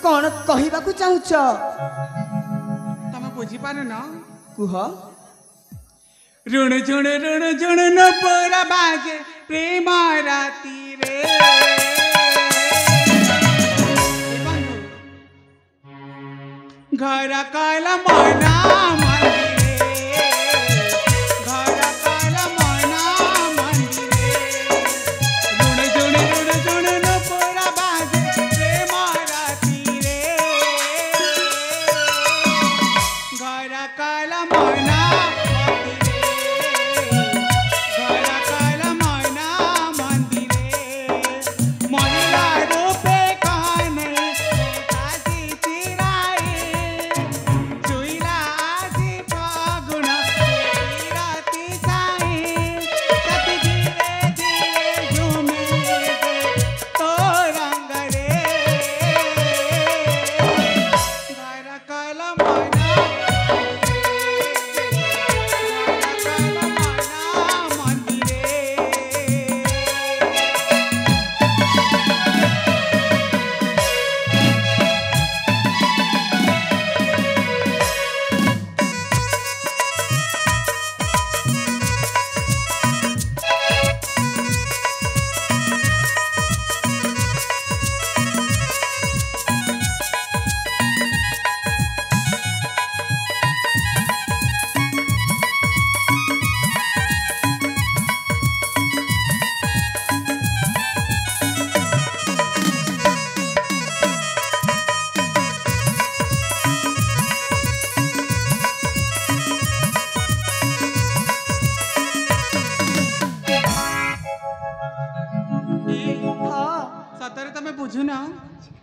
कौन कहवाक चाहूच तमे बुझी पार न कुह ऋण झुण न पूरा बाजे प्रेम राती रे घर कल मना मंदिरे घर कल मना मंदिरे ऋण झुण न पूरा बाजे प्रेम राती रे घर कल मना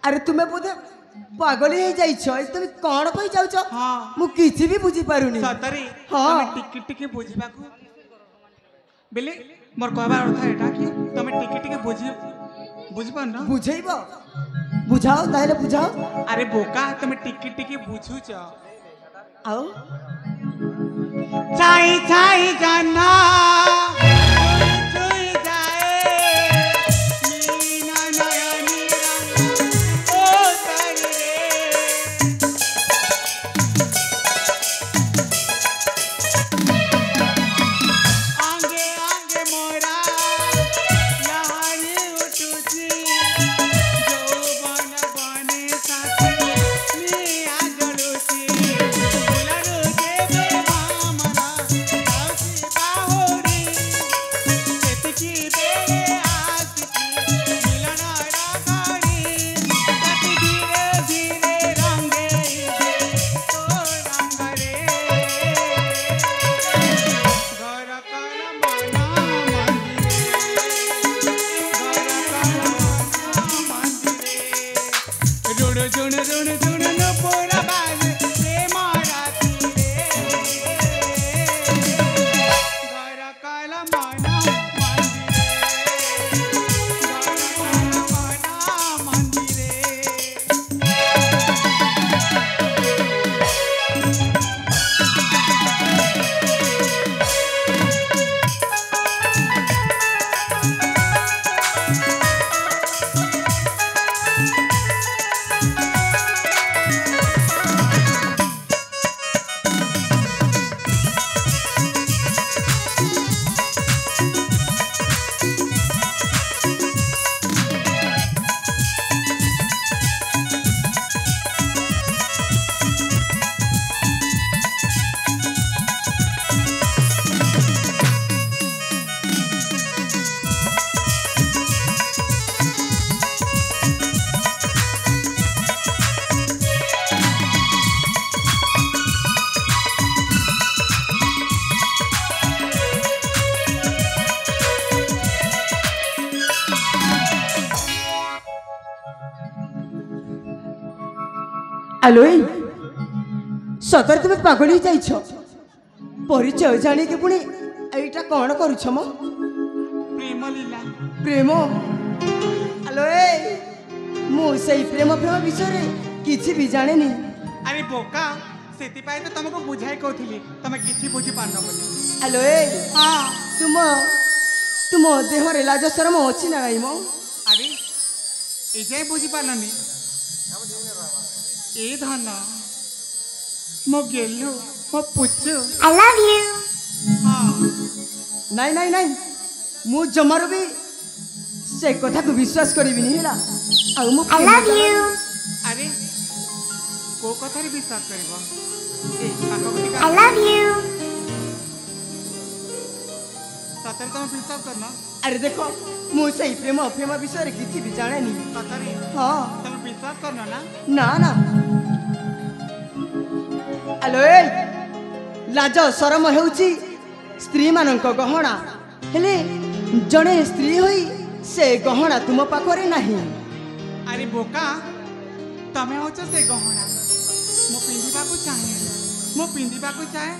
अरे तुम्हें बोधे पागल ही जाइछ तुम कौन कहि जाउछ मु किछि भी बुझी पारुनी सतरे हां टिके टिके बुझिबाकू बेले मोर कहबा अर्थ एटा कि तमे टिके टिके बुझिबा न बुझैबो बुझाओ ताले बुझाओ अरे बोका तमे टिके टिके बुझुछ आओ चाई चाई जाना आलोई सतर तुम पागल ही जाइछ परिचय जानी कि पुणी एटा कौन करूछ म प्रेम लीला प्रेम आलोए मु सही प्रेम प्रेम विषय रे किछि भी जाने नी अरे बोका सेति पाए तो तुमको बुझाई कहथिली तमे किछि बुझी पारन बोली आलोए हां तुम देह रे लाज शरम अछि ना गाई म अरे ए जे बुझी पारलनी ए धन मो गेलु मो पुचु I love you. हाँ ନାଇଁ ନାଇଁ ନାଇଁ ମୁଁ ଜମାରୁ ବି ସେ କଥାକୁ ବିଶ୍ୱାସ କରିବିନି ହେଲା ଆଉ ମୁଁ I love you. अरे को कथारे विश्वास करिबो ए पाखो टिका I love you. सତରେ ତମେ ବିଶ୍ୱାସ କରନ ଆରେ ଦେଖ ମୁଁ ସେଇ ପ୍ରେମ ଅପ୍ରେମ ବିଷୟରେ କିଛି ବି ଜାଣେନି ସତରେ ହଁ ତମେ ବିଶ୍ୱାସ କରନ ନା ନା ନା ଆଲୋ ଏ ଲାଜ ସରମ ହେଉଛି ସ୍ତ୍ରୀମାନଙ୍କ ଗହଣା ହେଲେ ଜଣେ ସ୍ତ୍ରୀ ହୋଇ ସେ ଗହଣା ତୁମ ପାଖରେ ନାହିଁ अरे बोका तमे होच से गहना मो पिंधिबाकू चाहे मो पिंधिबाकू चाहे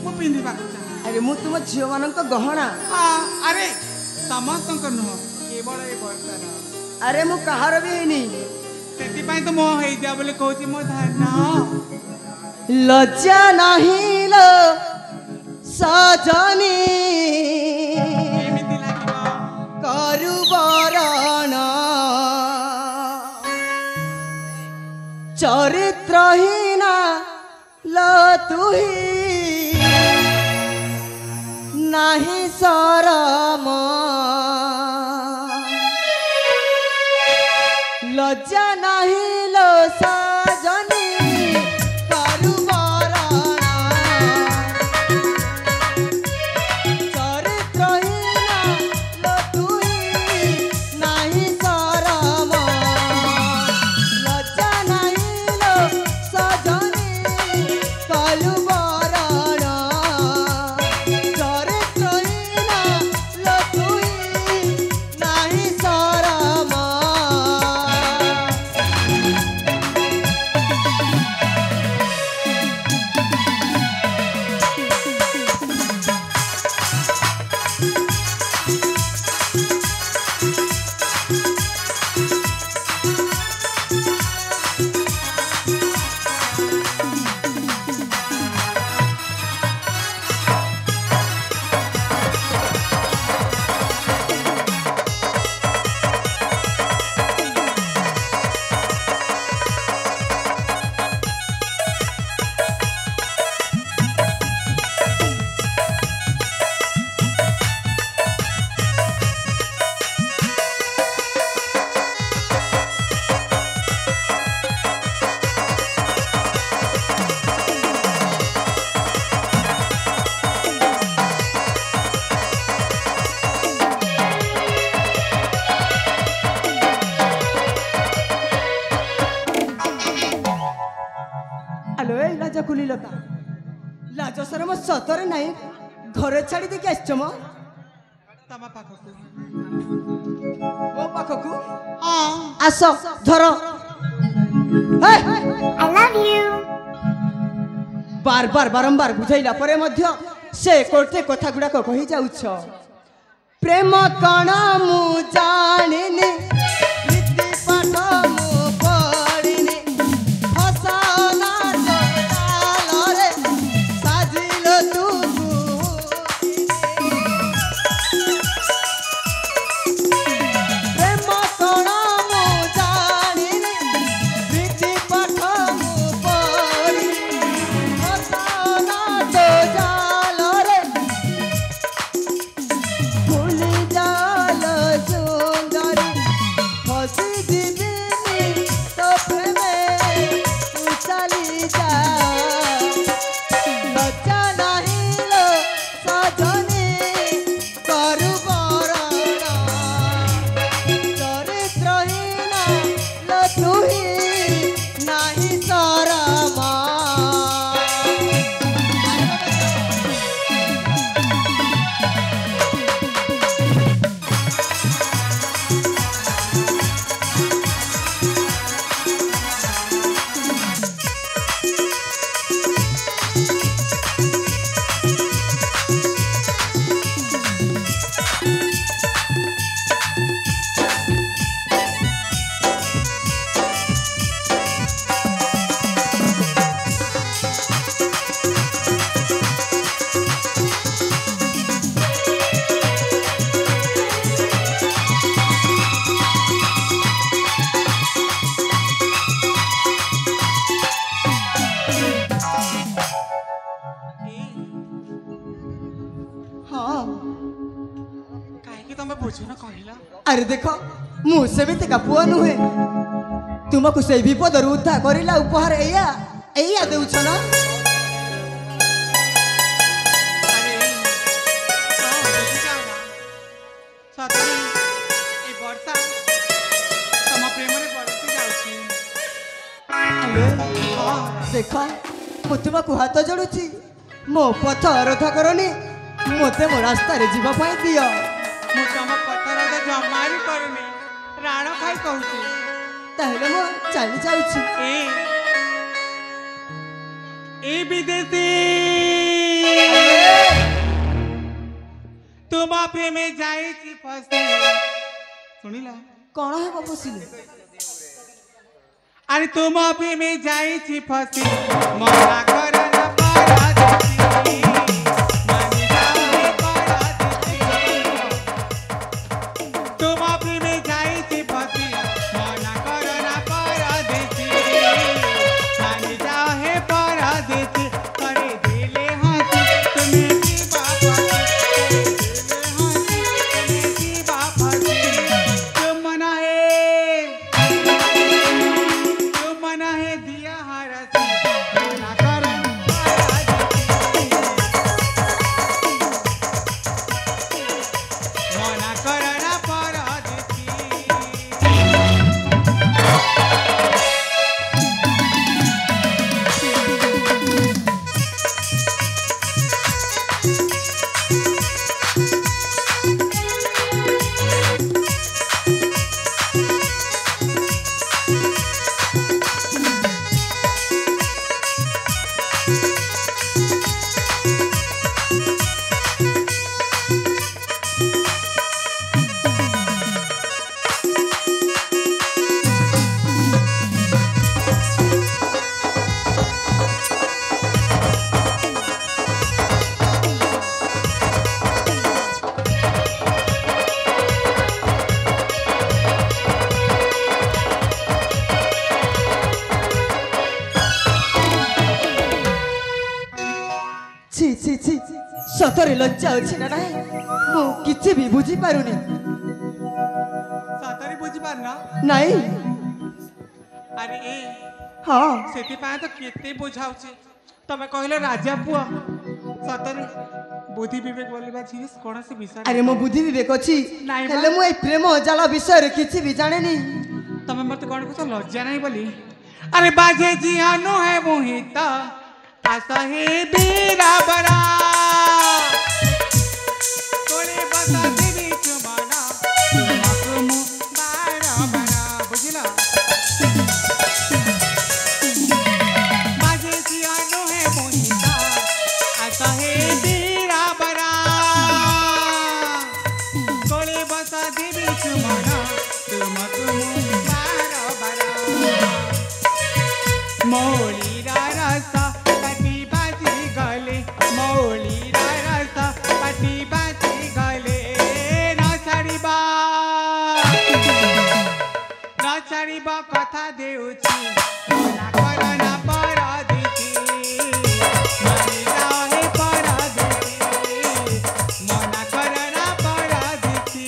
मो पिंधिबाकू चाहे ଆରେ ମୁଁ ତୁମ ଝିଅମାନଙ୍କ ଗହଣା अरे समस्त नुह केवल ए बर्षर ଆରେ ମୁଁ କାହାର ବି ହେଇନି ସେଥିପାଇଁ ତ ମୋ ହେଇଯିବା ବୋଲି କହୁଛି ମୋ ଧନ ଲଜ୍ଜା ନାହିଁ ଲୋ ସଜନୀ କେମିତି ଲାଗିବ କରୁ ବରଣ ଚରିତ୍ରହୀନା ଲୋ ତୁହି ନାହିଁ ସରମ ଲଜ୍ଜା ନାହିଁ ଲୋ ସଜନୀ କରୁ ବରଣ ଚରିତ୍ରହୀନା ଲୋ ତୁହି ନାହିଁ ସରମ ଲଜ୍ଜା ନାହିଁ ଲୋ ସଜନୀ କଲୁ ବରଣ ଚରିତ୍ରହୀନା ଲୋ ତୁହି ନାହିଁ ସରମ আলো এই লাজা কুলিলতা লাজ ସରମ ସତରେ ନାହିଁ ଘରେ ଛାଡ଼ି ଦେଇକି ଆସିଛ ମ ତମ ପାଖକୁ ମୋ ପାଖକୁ ହଁ ଆସ ଧର ହେ! I love you. ବାର ବାର ବାରମ୍ବାର ବୁଝାଇଲା ପରେ ମଧ୍ୟ ସେ କୋଟେ କଥା ଗୁଡାକ କହି ଯାଉଛ ପ୍ରେମ କଣ ମୁଁ ଜାଣିନି ପ୍ରୀତି ପାଠ ମୁଁ ପଢିନି ହସାନା ଜୋତାଲରେ ସାଜିଲ ତୁ ପ୍ରେମ କଣ ମୁଁ ଜାଣିନି ପ୍ରୀତି ପାଠ ମୁଁ ପଢିନି ହସାନା ଜୋତାଲରେ ফুলি জাল সুন্দর अरे देख मु सेमितिका पुआ नुहे तुमको से विपद उद्धार करिला उपहार एया एया देउछ ना अरे बुझी जाओ ना सतरे ए वर्षा तम प्रेम रे बढ़ती जाउची देख मु तुमको हाथ जोड़ुची मो पथ अरथा करनी मते मो रास्ता रे जीवा पाई दियो मु तम पत्थर दा जमारी करनी राण खाई कहूची ताहले मो चली जाउची ए विदेशी तुम प्रेमे जाइची फसी सुनिला कौन है बसिले अरे तुम प्रेमे जाइची फसी मना करना पराधीसी मानी जाए पराधीसी तुम प्रेमे जाइची फसी मना करना पराधीसी मानी जाए पराधीसी करे दिले हंसी तुम्हें की बाबा करे दिले हंसी तुम्हें की बाबा तुम मना है दिया हरसी मना करना पराधीसी मना करना पराधीसी छी छी छी सतरे लज्जा अछि ना नाही मु किछि भी बुझी पारुनी सतरी बुझी पारना नाही अरे ए हां सेति तो केते बुझाउछे तमे कहले राजा पुआ सतरे बुद्धि विवेक बोलिबा जिनिस कोनसे विषय अरे मो बुद्धि विवेक अछि नाही बा। हेले मु ए प्रेम जाला विषय रे किछि भी जानेनी तमे मते कोन कुछ लज्जा नहीं बोली अरे बाजे जियानो है मोहिता आशा है बीरा बरा कोले बता देवी चुमाना तुमको मु बारा बरा बुझला बाजे जियानो है मोहिता आशा है बीरा बरा कोले बता देवी चुमाना तुमको मु बारा बरा मोली रसा पटी बाजी गले मोली रसा पटी बाजी गले ना छाड़ीबा कथा देउची मना करना पराधीसी मानी जाए पराधीसी मना करना पराधीसी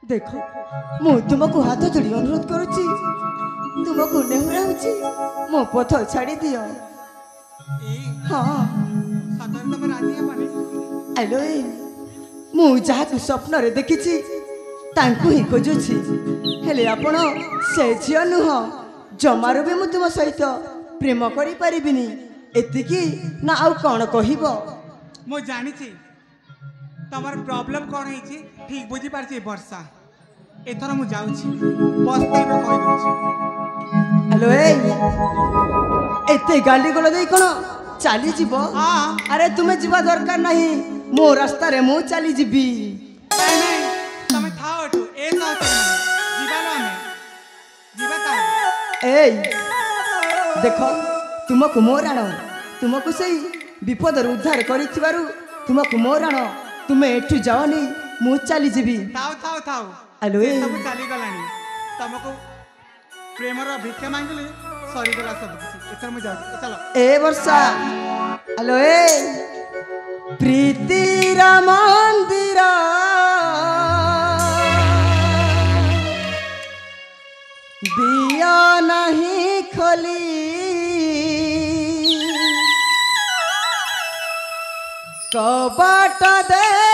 देखो मु तुमको हाथ जोड़ी अनुरोध करुची तुमको नेहुराउची मो पथ छाड़ी दियो हाँ सतरे तमे राजी है माने हेलो मु जहाँ स्वप्न रे देखी तांकु ही खोजुची हेले आपण से झियो नुह जमारू भी मु तुम सहित प्रेम करी परिबिनी एतिकी ना आउ कौन कहब मु जानी तमर प्रॉब्लम कौन है ठीक बुझी पारछि वर्षा एथर मु जाउछि पस्ते में कहि दउछि हेलो एते गाली गोल दे कौन चली जीव हां अरे तुम्हें जीवा दरकार नहीं मो रास्ता रे मु चली जीवी नहीं नहीं तमे थाओ एठु ए साथे जीवा ना हमें जीवा ता ए देखो तुमको मोराण तुमको सही विपद उद्धार करिथिबारु तुमको मोराण तुमे एठु जाओनी मु चली जीवी थाओ थाओ थाओ हेलो से सब चली गलानी तुमको प्रेमर भिक्षा मांगले सरी गला सब किछि एथर मु जाउछि चलो ए वर्षा हेलो प्रीतिर मंदिर दिया नहीं खोली कबाट दे